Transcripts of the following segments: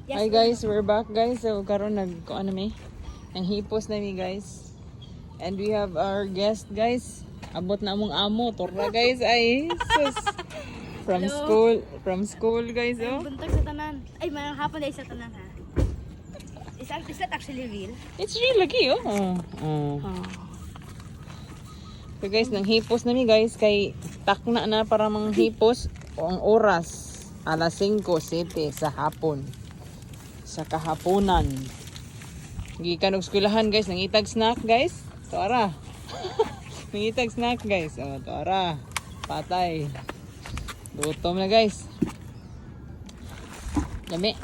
Yes, Hi guys, we're back guys. So karon ano mi? Nang hipos na mi guys. And we have our guest guys. Abot na among amo, torna guys ay sus. Hello. From school guys oh. Buntag sa tanan. Ay, mayroong hapon ay sa tanan ha. Is that actually real? It's real lagi oh. So guys, nang hipos na mi guys kay takna na para mang hipos o ang oras alas 5:07 sa hapon. Sa kahaponan. Gikan og eskwelahan guys, nangitag snack guys. Tuara. Nangitag snack guys. Oh, tuara. Patay. Gutom na guys. Yami.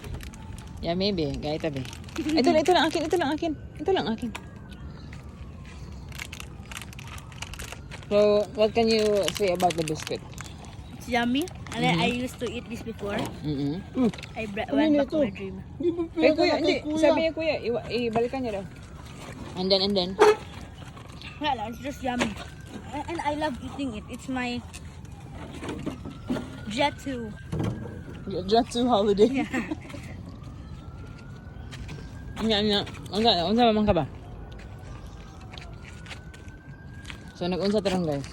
Yami be, gaita be. Ito lang akin. So, what can you say about the biscuit? It's yummy. And then I used to eat this before. Mm-hmm. I went back to my dream. Kay kuya, hindi. Sabi niya kuya, ibalikan niya daw. And then. Well, it's just yummy. And I love eating it. It's my Jet2. Jetsu holiday. Nya. Unsa man ka ba? So nag-unsa tarang guys.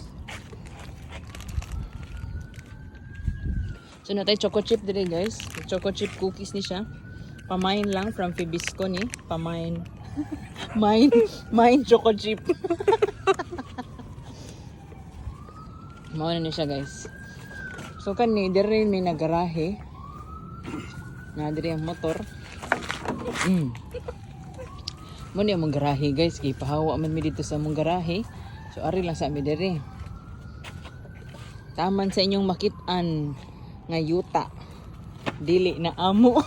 So natay choco chip dire guys. Choco chip cookies ni siya. Pamain lang from Fibisco ni. Pamain. Mine choco chip. Mao na ni siya guys. So kani dire may nagarahe. Na dire ang motor. Mo ni ang garahe guys, kay pahawa man mi dito sa mong garahe. So ari lang sa mi dire. Taman sa inyong makit-an nga yuta. Dili na amo.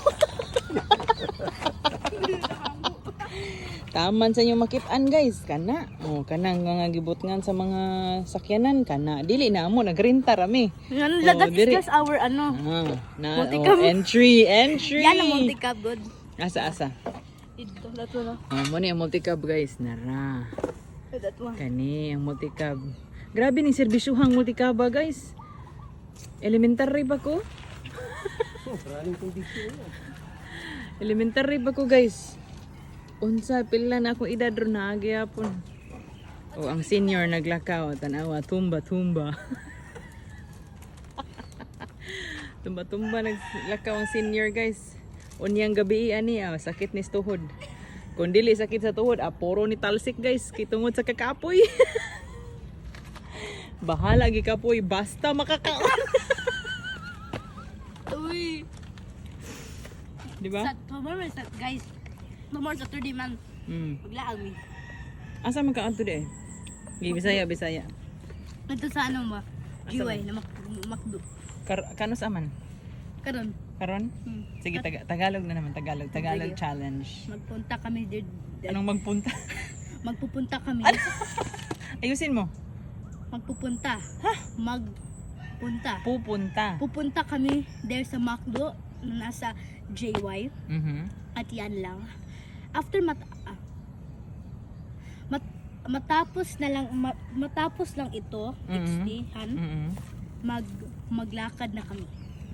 Taman sa inyong makit-an guys, kana. Oh, kanang nga gibutngan sa mga sakyanan kana. Dili na amo nagrenta rami. That is just our entry. Yan ang multi-cab good. Asa. Ito, that one. Mo ni ang multi-cab guys, nara. That one. Kani ang multi-cab. Grabe ning serbisyuhang multi-cab guys. Elementary ba ko? Elementary ba ko guys? Unsa pila na ako edad ro na gyapon. O ang senior naglakaw tanawa tumba. tumba naglakaw ang senior guys. Unyang gabi ani sakit ni tuhod. Kung dili sakit sa tuhod, puro ni talsik guys, kitungod sa kakapoy. Bahala gi kapoy basta makakaon. Uy. Di ba? Guys, tomorrow Saturday man. Maglaag mi. Asa man ka adto di? Gi Bisaya. Ito sa ano ba? UI na Macdo. Kanos aman? Karon. Sige, Tagalog na naman. Tagalog Sige. challenge. Magpunta kami Anong magpunta? Magpupunta kami. Ayusin mo. Magpupunta. Pupunta. Pupunta kami there sa Macdo na nasa JY. Mhm. At yan lang. After matapos lang ito, XD-han, maglakad na kami.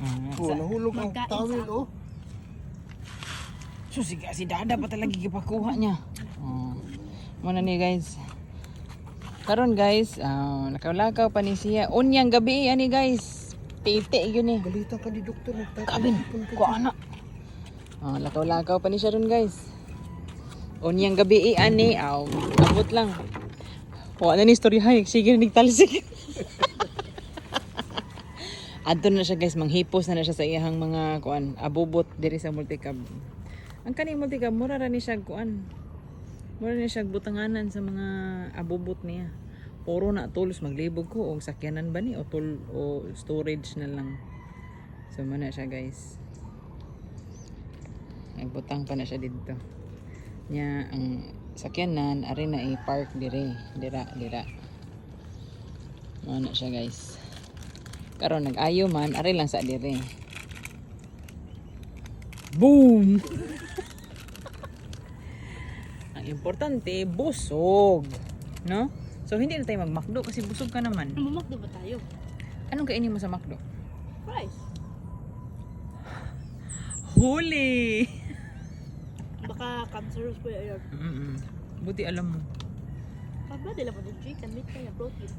Nahulog ang Magkain tawil, sa- oh. So si Dada pa talaga gipakuha niya. Muna ni guys. Karon guys, nakalakaw pa ni siya. Unyang gabi ani guys. Tete yun eh. Balita ka ni doktor. Kabin, ko anak. Lakaw-lakaw pa ni siya ron guys. Unyang gabi ani, abot lang. Wa na ni story hay, sige na nigtalsik. Adto na siya guys, manghipos na siya sa iyang mga kuan, abubot diri sa multicab. Ang kaning multicab mura ra ni siya kuan. Mura ni siya butanganan sa mga abubot niya. Puro na tulos maglibog ko og sakyanan ba ni o storage na lang. So man na siya guys. Nagbutang pa na siya dito. Nya ang sakyanan ari na i-park dira. Man na siya guys. Karon nag-ayo man ari lang sa dire. Boom. Ang importante busog, no? So hindi na tayo mag-McDo kasi busog ka naman. Mamakdo ba tayo? Anong kainin mo sa McDo? Fries. Huli! Baka cancerous po yun. Buti alam mo. Pagba, dila mo din chicken, meat kaya, protein.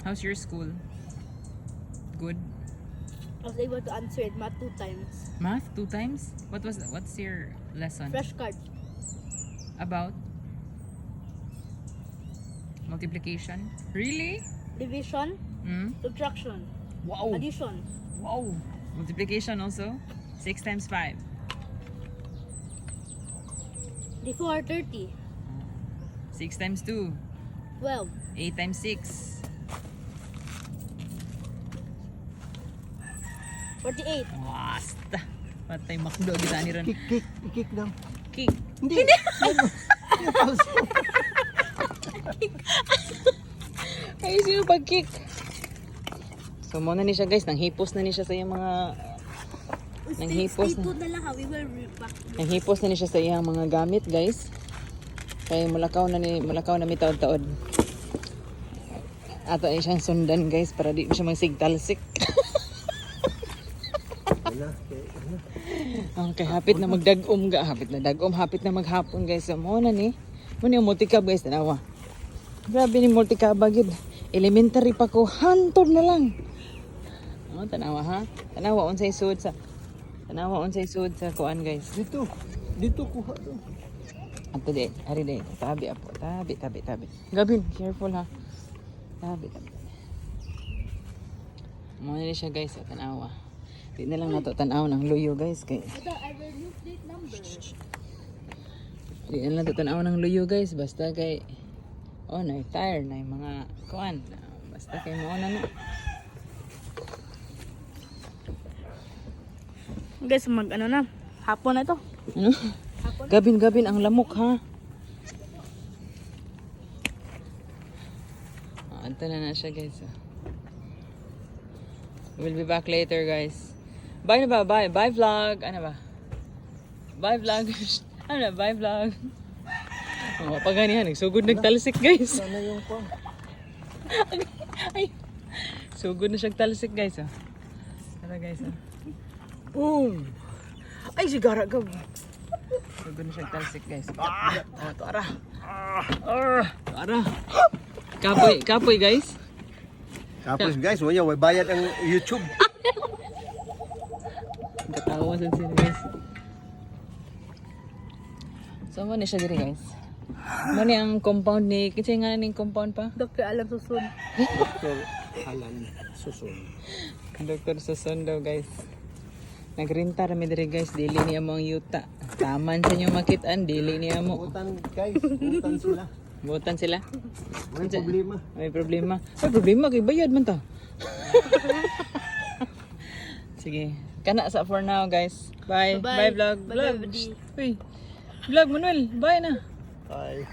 How's your school? Good? I was able to answer it math 2 times. Math? 2 times? What's your lesson? Fresh card. About? Multiplication? Really? Division, Hmm? subtraction, Wow! addition. Wow! Multiplication also? 6 times 5. Before 30, 6 times 2. 12, 8 times 6. 48. Basta! Patay makdo kita ni ron. Ikik lang. Kick. Hindi. Ay, sino pag-kick? So, muna ni siya guys. Nanghipos na ni siya sa iyang mga... Nanghipos Stay na. tuned na lang ha, we will repack. Nanghipos na ni siya sa iyang mga gamit guys. Kaya mulakaw na mi taod-taod. Ato ni siyang sundan guys para di siya magsigtalsik. Wala. Okay, hapit na magdagom ga. Hapit na dagom. Hapit na maghapon guys. So, muna ni. Muna yung multicab guys. Tanawa. Grabe ni multicab agad. Elementary pa ko. Hantod na lang. Oh, tanawa ha. Tanawa unsay sud sa kuan guys. Dito kuha to. Ato di, ari di. Tabi apo. Tabi. Gabin, careful ha. Tabi. Muna ni siya guys. Tanawa. Di na lang nato tanaw ng luyo guys. Kay Ito, I will use this number. di na lang nato tanaw ng luyo guys. Basta kay tire na yung mga kuan. Basta kay mo na. Guys, ano na, hapon na ito. Ano? Gabin ang lamok ha. Ito na siya guys. We'll be back later guys. Bye na ba? Bye vlog. Ano ba? Bye vlog. Ano na? Bye vlog. Oh, paganihan. Nagsugod nagtalsik guys. Sana yung kuha. Ay. Sugod na siya talsik guys. Tara guys. Boom! Ay, sigara gaw. Sugod na siya talsik guys. Oh, tara. Tara. Kapoy guys. Tapos guys, wala may bayad ang YouTube. Katawa sa sila guys. So, mo na siya diri guys. Mo ni ang compound ni, kasi nga ning compound pa. Dr. Alam Susun. Dr. Alan Susun. Dr. Susun daw guys. Nagrinta rami diri guys, dili niya mo ang yuta. Taman sa inyo makitaan, dili niya mo. Butan guys, butan sila. Buotan sila. May problema. May problema kay bayad man ta. Sige. Kana sa for now guys. Bye. Bye-bye. Bye vlog. Bye-bye, Vlog. buddy. Uy. Vlog Manuel. Bye na. Bye.